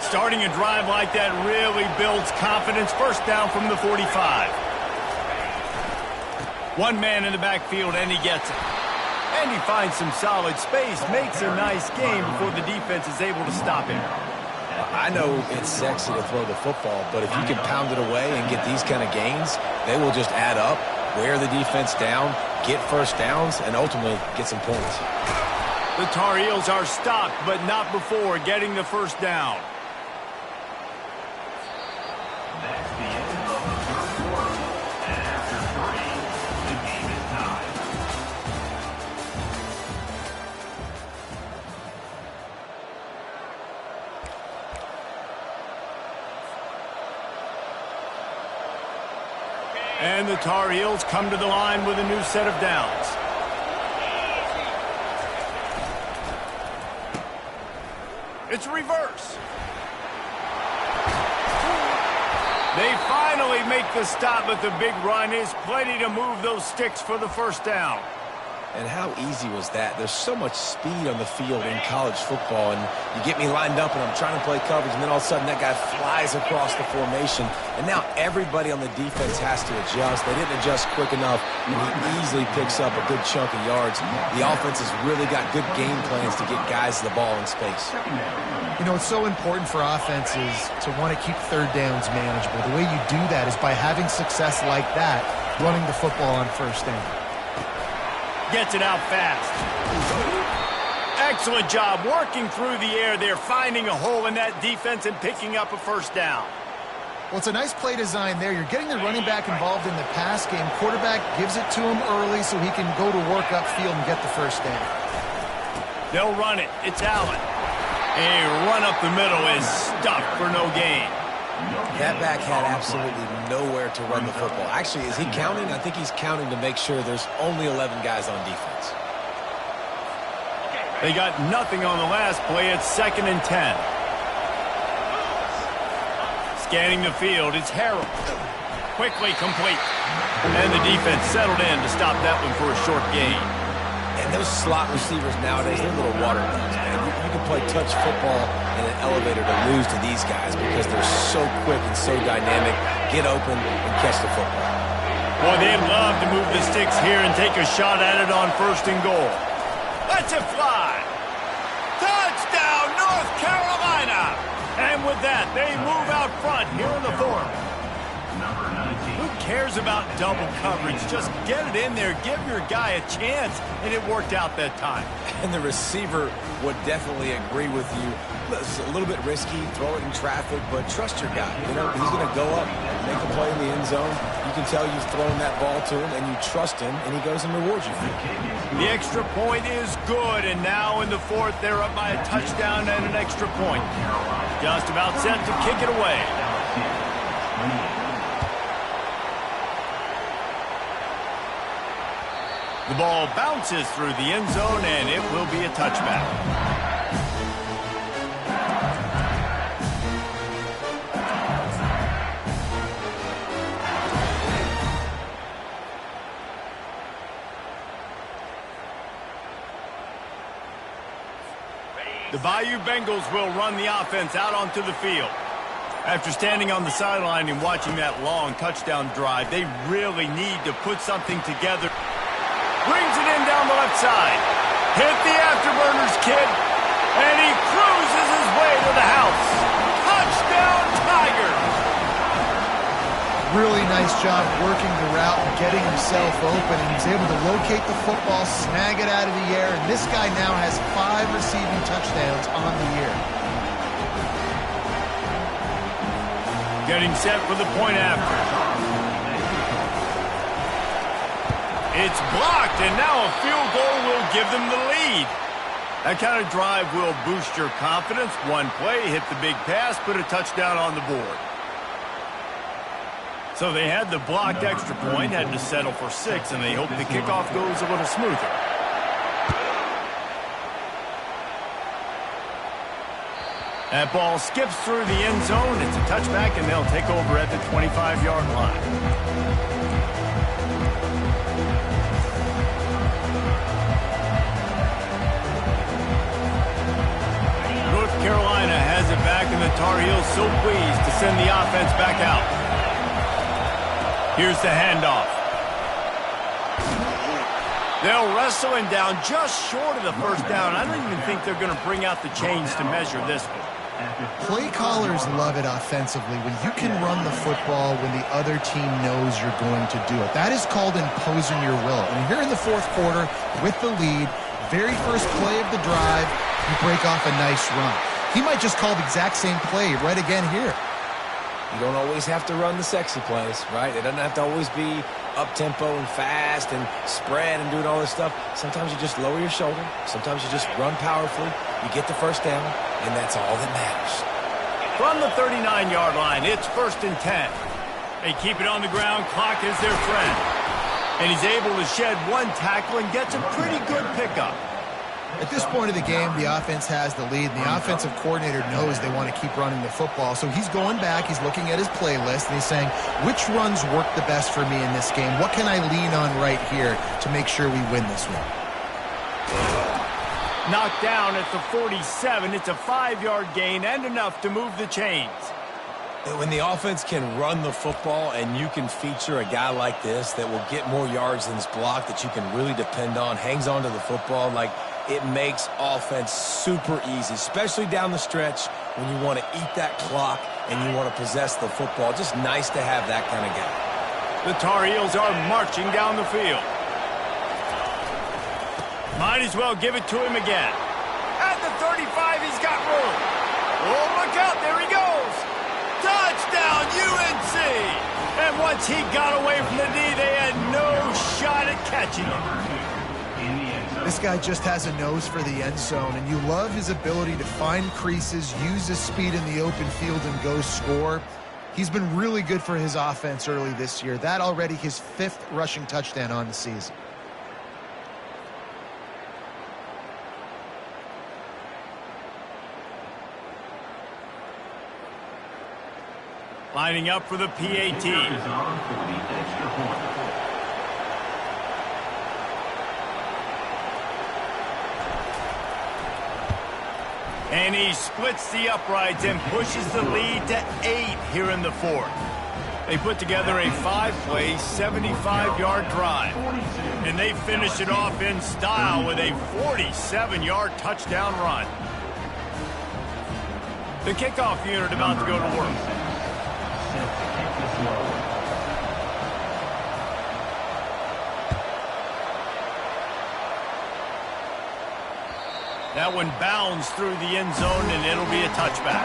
[SPEAKER 1] Starting a drive like that really builds confidence. First down from the 45. One man in the backfield, and he gets it. And he finds some solid space, makes a nice game before the defense is able to stop him.
[SPEAKER 3] I know it's sexy to throw the football, but if you can pound it away and get these kind of gains, they will just add up, wear the defense down, get first downs, and ultimately get some points.
[SPEAKER 1] The Tar Heels are stopped, but not before getting the first down.
[SPEAKER 4] That's the end of the 3rd quarter. And after 3, the game is tied.
[SPEAKER 1] And the Tar Heels come to the line with a new set of downs. It's a reverse. They finally make the stop, but the big run is plenty to move those sticks for the first down.
[SPEAKER 3] And how easy was that? There's so much speed on the field in college football, and you get me lined up and I'm trying to play coverage, and then all of a sudden that guy flies across the formation, and now everybody on the defense has to adjust. They didn't adjust quick enough, and he easily picks up a good chunk of yards. The offense has really got good game plans to get guys the ball in space.
[SPEAKER 2] You know, it's so important for offenses to want to keep third downs manageable. The way you do that is by having success like that, running the football on first down.
[SPEAKER 1] Gets it out fast. Excellent job working through the air there, finding a hole in that defense and picking up a first down.
[SPEAKER 2] Well, it's a nice play design there. You're getting the running back involved in the pass game. Quarterback gives it to him early so he can go to work upfield and get the first down.
[SPEAKER 1] They'll run it. It's Allen. A run up the middle is stuffed for no gain.
[SPEAKER 3] That back had absolutely nowhere to run the football. Actually, is he counting? I think he's counting to make sure there's only 11 guys on defense.
[SPEAKER 1] They got nothing on the last play. It's 2nd and 10. Scanning the field, it's Harrell. Quickly complete. And the defense settled in to stop that one for a short gain.
[SPEAKER 3] And those slot receivers nowadays, they're little water bugs, man. You can play touch football in an elevator to lose to these guys because they're so quick and so dynamic. Get open and catch the football.
[SPEAKER 1] Boy, they'd love to move the sticks here and take a shot at it on 1st and goal. Lets it fly. Touchdown, North Carolina. And with that, they move out front here in the 4th. Who cares about double coverage? Just get it in there. Give your guy a chance. And it worked out that time.
[SPEAKER 3] And the receiver would definitely agree with you. It's a little bit risky, throw it in traffic, but trust your guy. You know, he's going to go up, make a play in the end zone. You can tell you've thrown that ball to him, and you trust him, and he goes and rewards you for it.
[SPEAKER 1] The extra point is good, and now in the 4th, they're up by a touchdown and an extra point. Just about set to kick it away. The ball bounces through the end zone, and it will be a touchback. The Bayou Bengals will run the offense out onto the field. After standing on the sideline and watching that long touchdown drive, they really need to put something together. Brings it in down the left side. Hit the afterburners, kid. And he cruises his way to the house. Touchdown, Tigers.
[SPEAKER 2] Really nice job working the route and getting himself open. And he's able to locate the football, snag it out of the air. And this guy now has 5 receiving touchdowns on the year.
[SPEAKER 1] Getting set for the point after. It's blocked, and now a field goal will give them the lead. That kind of drive will boost your confidence. One play, hit the big pass, put a touchdown on the board. So they had the blocked extra point, had to settle for 6, and they hope the kickoff goes a little smoother. That ball skips through the end zone. It's a touchback, and they'll take over at the 25-yard line. Carolina has it back, and the Tar Heels so pleased to send the offense back out. Here's the handoff. They'll wrestle him down just short of the first down. I don't even think they're going to bring out the chains to measure this one.
[SPEAKER 2] Play callers love it offensively when you can run the football when the other team knows you're going to do it. That is called imposing your will. And here in the 4th quarter with the lead, very first play of the drive, you break off a nice run. He might just call the exact same play right again here.
[SPEAKER 3] You don't always have to run the sexy plays, right? It doesn't have to always be up-tempo and fast and spread and doing all this stuff. Sometimes you just lower your shoulder. Sometimes you just run powerfully. You get the first down, and that's all that matters.
[SPEAKER 1] From the 39-yard line, it's 1st and 10. They keep it on the ground. Clock is their friend. And he's able to shed one tackle and gets a pretty good pickup.
[SPEAKER 2] At this point of the game, the offense has the lead, and the offensive coordinator knows they want to keep running the football. So he's going back, he's looking at his playlist, and he's saying, which runs work the best for me in this game? What can I lean on right here to make sure we win this one?
[SPEAKER 1] Knocked down at the 47. It's a 5-yard gain and enough to move the chains.
[SPEAKER 3] When the offense can run the football and you can feature a guy like this that will get more yards than this block that you can really depend on, hangs on to the football, like it makes offense super easy, especially down the stretch when you want to eat that clock and you want to possess the football. Just nice to have that kind of guy.
[SPEAKER 1] The Tar Heels are marching down the field. Might as well give it to him again. At the 35, he's got room. Oh, look out, there he goes. Touchdown, UNC! And once he got away from the knee, they had no shot at catching him.
[SPEAKER 2] This guy just has a nose for the end zone, and you love his ability to find creases, use his speed in the open field, and go score. He's been really good for his offense early this year. That already his 5th rushing touchdown on the season.
[SPEAKER 1] Lining up for the PAT. And he splits the uprights and pushes the lead to 8 here in the 4th. They put together a 5-play, 75-yard drive. And they finish it off in style with a 47-yard touchdown run. The kickoff unit about to go to work. That one bounds through the end zone, and it'll be a touchback.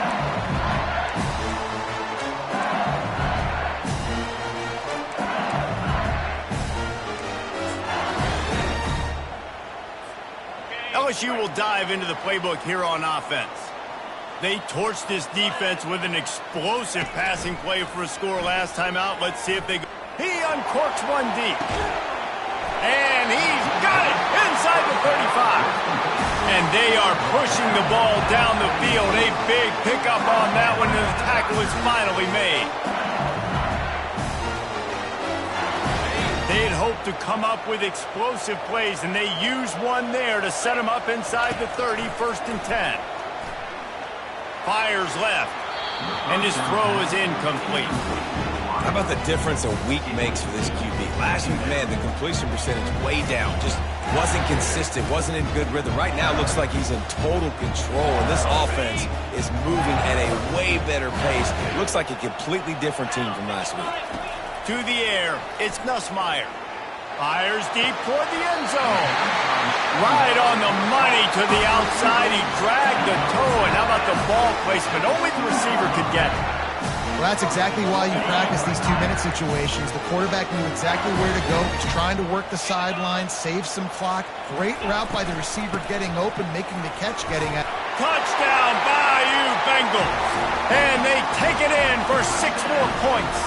[SPEAKER 1] LSU will dive into the playbook here on offense. They torched this defense with an explosive passing play for a score last time out. Let's see if they go. He uncorks one deep. And he's got it inside the 35. And they are pushing the ball down the field. A big pickup on that one, and the tackle is finally made. They had hoped to come up with explosive plays, and they used one there to set them up inside the 30, 1st and 10. Fires left, and his throw is incomplete.
[SPEAKER 3] How about the difference a week makes for this QB? Last week, man, the completion percentage way down. Just wasn't consistent, wasn't in good rhythm. Right now, it looks like he's in total control, and this offense is moving at a way better pace. It looks like a completely different team from last week.
[SPEAKER 1] To the air, it's Nussmeier. Fires deep toward the end zone. Right on the money to the outside. He dragged the toe, and how about the ball placement? Only the receiver could get it.
[SPEAKER 2] Well, that's exactly why you practice these 2-minute situations. The quarterback knew exactly where to go. He's trying to work the sideline, save some clock. Great route by the receiver getting open, making the catch, getting at.
[SPEAKER 1] Touchdown, Bayou Bengals. And they take it in for 6 more points.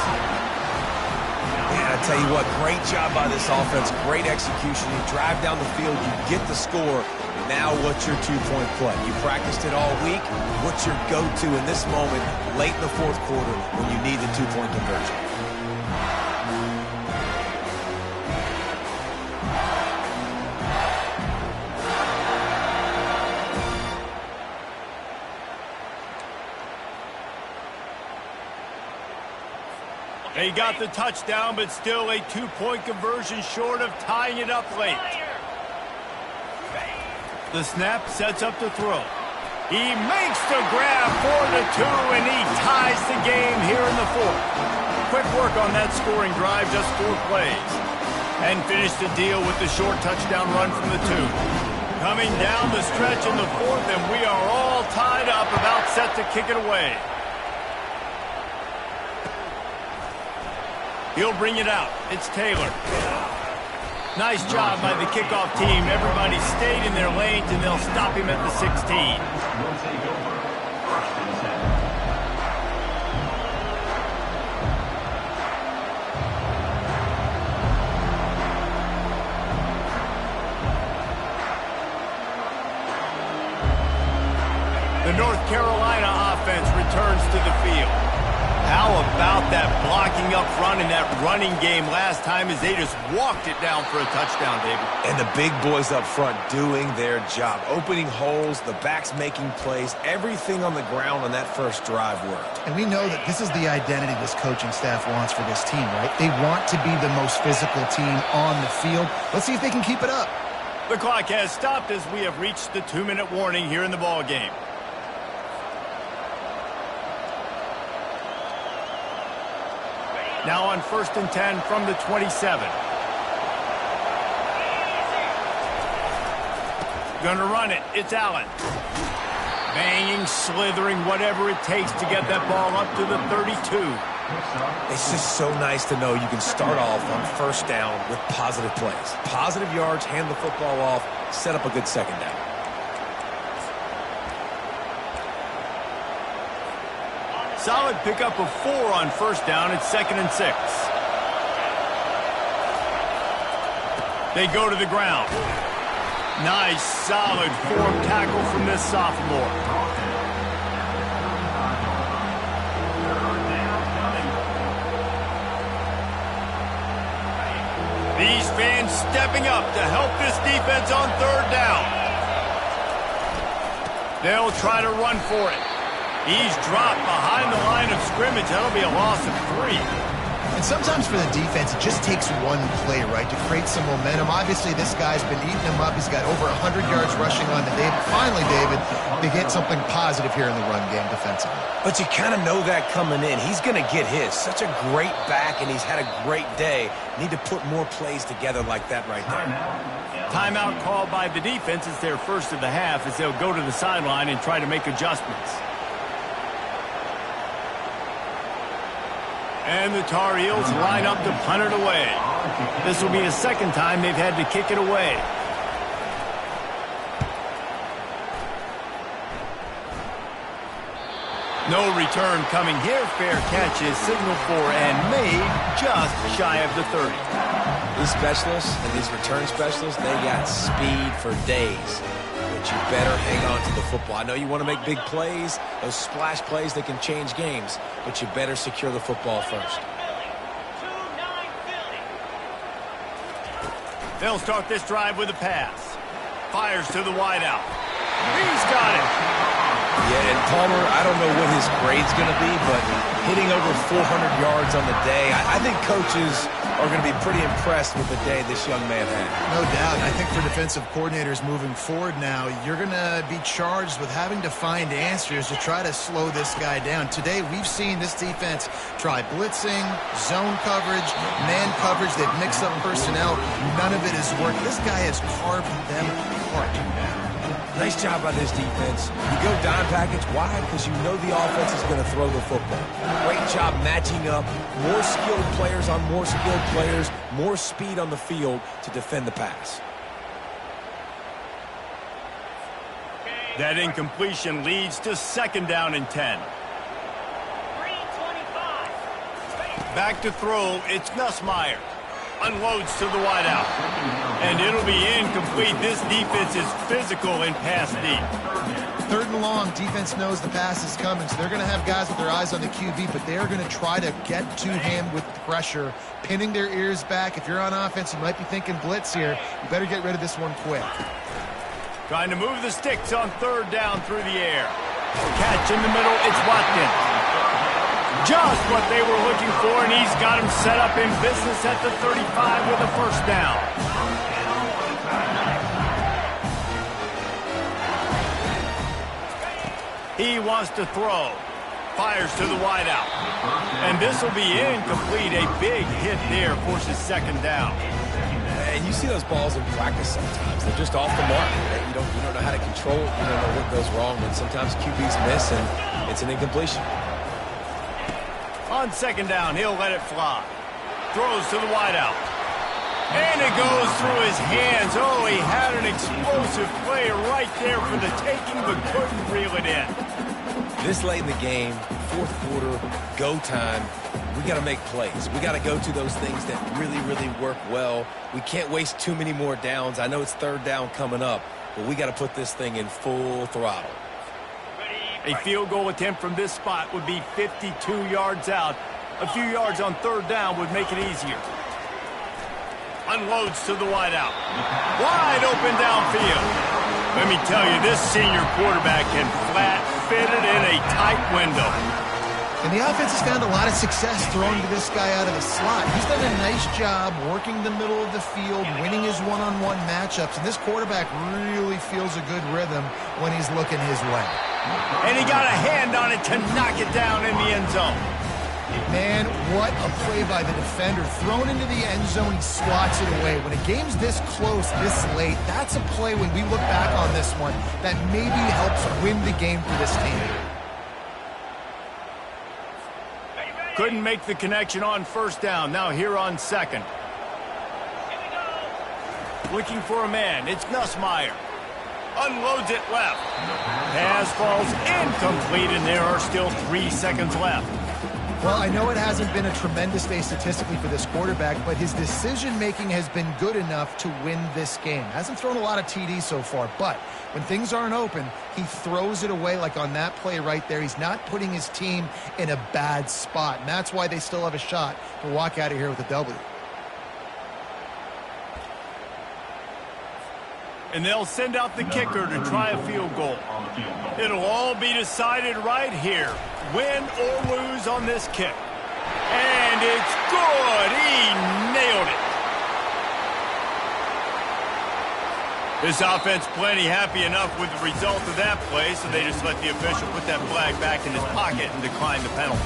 [SPEAKER 3] Yeah, I tell you what, great job by this offense. Great execution. You drive down the field, you get the score. Now what's your 2-point play? You practiced it all week. What's your go-to in this moment late in the 4th quarter when you need the 2-point conversion?
[SPEAKER 1] They got the touchdown, but still a 2-point conversion short of tying it up late. The snap sets up the throw. He makes the grab for the 2, and he ties the game here in the 4th. Quick work on that scoring drive, just 4 plays. And finished the deal with the short touchdown run from the 2. Coming down the stretch in the 4th, and we are all tied up, about set to kick it away. He'll bring it out. It's Taylor. Nice job by the kickoff team. Everybody stayed in their lanes, and they'll stop him at the 16. The North Carolina offense returns to the field. How about that blocking up front in that running game last time as they just walked it down for a touchdown, David?
[SPEAKER 3] And the big boys up front doing their job. Opening holes, the backs making plays. Everything on the ground on that first drive worked.
[SPEAKER 2] And we know that this is the identity this coaching staff wants for this team, right? They want to be the most physical team on the field. Let's see if they can keep it up.
[SPEAKER 1] The clock has stopped as we have reached the 2-minute warning here in the ball game. Now on 1st and 10 from the 27. Gonna run it. It's Allen. Banging, slithering, whatever it takes to get that ball up to the 32.
[SPEAKER 3] It's just so nice to know you can start off on 1st down with positive plays. Positive yards, hand the football off, set up a good 2nd down.
[SPEAKER 1] Solid pickup of 4 on 1st down. It's 2nd and 6. They go to the ground. Nice, solid form tackle from this sophomore. These fans stepping up to help this defense on 3rd down. They'll try to run for it. He's dropped behind the line of scrimmage. That'll be a loss of 3.
[SPEAKER 2] And sometimes for the defense, it just takes one play, right, to create some momentum. Obviously, this guy's been eating him up. He's got over 100 yards rushing on the day. But finally, David, they get something positive here in the run game defensively.
[SPEAKER 3] But you kind of know that coming in. He's going to get his. Such a great back, and he's had a great day. Need to put more plays together like that right there.
[SPEAKER 1] Timeout called by the defense. It's their first of the half as they'll go to the sideline and try to make adjustments. And the Tar Heels line up to punt it away. This will be the 2nd time they've had to kick it away. No return coming here. Fair catch is signaled for and made just shy of the 30.
[SPEAKER 3] These specialists and these return specialists, they got speed for days. But you better hang on to the football. I know you want to make big plays, those splash plays that can change games, but you better secure the football first.
[SPEAKER 1] They'll start this drive with a pass. Fires to the wideout. He's got it.
[SPEAKER 3] Yeah, and Palmer, I don't know what his grade's going to be, but hitting over 400 yards on the day, I think coaches are going to be pretty impressed with the day this young man had.
[SPEAKER 2] No doubt. I think for defensive coordinators moving forward now, you're going to be charged with having to find answers to try to slow this guy down. Today, we've seen this defense try blitzing, zone coverage, man coverage. They've mixed up personnel. None of it has worked. This guy has carved them apart.
[SPEAKER 3] Nice job by this defense. You go dime package. Why? Because you know the offense is going to throw the football. Great job matching up. More skilled players on more skilled players. More speed on the field to defend the pass.
[SPEAKER 1] That incompletion leads to 2nd down and 10. Back to throw. It's Nussmeier. Unloads to the wideout. And it'll be incomplete. This defense is physical in pass deep.
[SPEAKER 2] 3rd and long, defense knows the pass is coming, so they're going to have guys with their eyes on the QB, but they're going to try to get to him with pressure, pinning their ears back. If you're on offense, you might be thinking blitz here. You better get rid of this one quick.
[SPEAKER 1] Trying to move the sticks on 3rd down through the air. Catch in the middle. It's Watkins. Just what they were looking for, and he's got him set up in business at the 35 with a 1st down. He wants to throw. Fires to the wideout. And this will be incomplete. A big hit there forces 2nd down.
[SPEAKER 3] And you see those balls in practice sometimes. They're just off the mark. You don't know how to control it. You don't know what goes wrong. But sometimes QBs miss, and it's an incompletion.
[SPEAKER 1] On 2nd down, he'll let it fly. Throws to the wideout. And it goes through his hands. Oh, he had an explosive play right there for the taking, but couldn't reel it in.
[SPEAKER 3] This late in the game, 4th quarter, go time, we got to make plays. We got to go to those things that really, really work well. We can't waste too many more downs. I know it's 3rd down coming up, but we got to put this thing in full throttle.
[SPEAKER 1] A field goal attempt from this spot would be 52 yards out. A few yards on third down would make it easier. Unloads to the wideout. Wide open downfield. Let me tell you, this senior quarterback can flat fit it in a tight window.
[SPEAKER 2] And the offense has found a lot of success throwing to this guy out of the slot. He's done a nice job working the middle of the field, winning his one-on-one matchups, and this quarterback really feels a good rhythm when he's looking his way.
[SPEAKER 1] And he got a hand on it to knock it down in the end zone.
[SPEAKER 2] Man, what a play by the defender. Thrown into the end zone, he swats it away. When a game's this close, this late, that's a play when we look back on this one that maybe helps win the game for this team.
[SPEAKER 1] Couldn't make the connection on first down. Now here on second. Looking for a man. It's Nussmeier. Unloads it left. Pass falls incomplete, and there are still 3 seconds left.
[SPEAKER 2] Well, I know it hasn't been a tremendous day statistically for this quarterback, but his decision-making has been good enough to win this game. Hasn't thrown a lot of TDs so far, but when things aren't open, he throws it away like on that play right there. He's not putting his team in a bad spot, and that's why they still have a shot to walk out of here with a W.
[SPEAKER 1] And they'll send out the kicker to try a field goal. It'll all be decided right here, win or lose on this kick. And it's good. He nailed it. This offense plenty happy enough with the result of that play, so they just let the official put that flag back in his pocket and decline the penalty.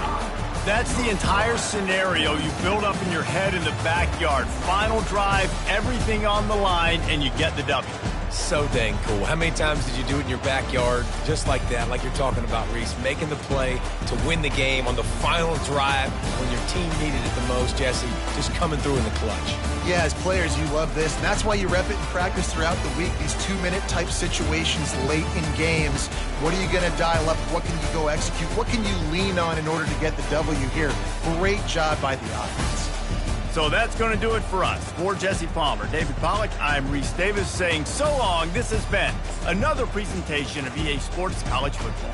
[SPEAKER 1] That's the entire scenario you build up in your head in the backyard. Final drive, everything on the line, and you get the W.
[SPEAKER 3] So dang cool. How many times did you do it in your backyard just like that, like you're talking about, Reese, making the play to win the game on the final drive when your team needed it the most, Jesse, just coming through in the clutch.
[SPEAKER 2] Yeah, as players, you love this, and that's why you rep it in practice throughout the week, these 2-minute type situations late in games. What are you going to dial up? What can you go execute? What can you lean on in order to get the W here? Great job by the offense.
[SPEAKER 1] So that's going to do it for us. For Jesse Palmer, David Pollack, I'm Reese Davis saying so long. This has been another presentation of EA Sports College Football.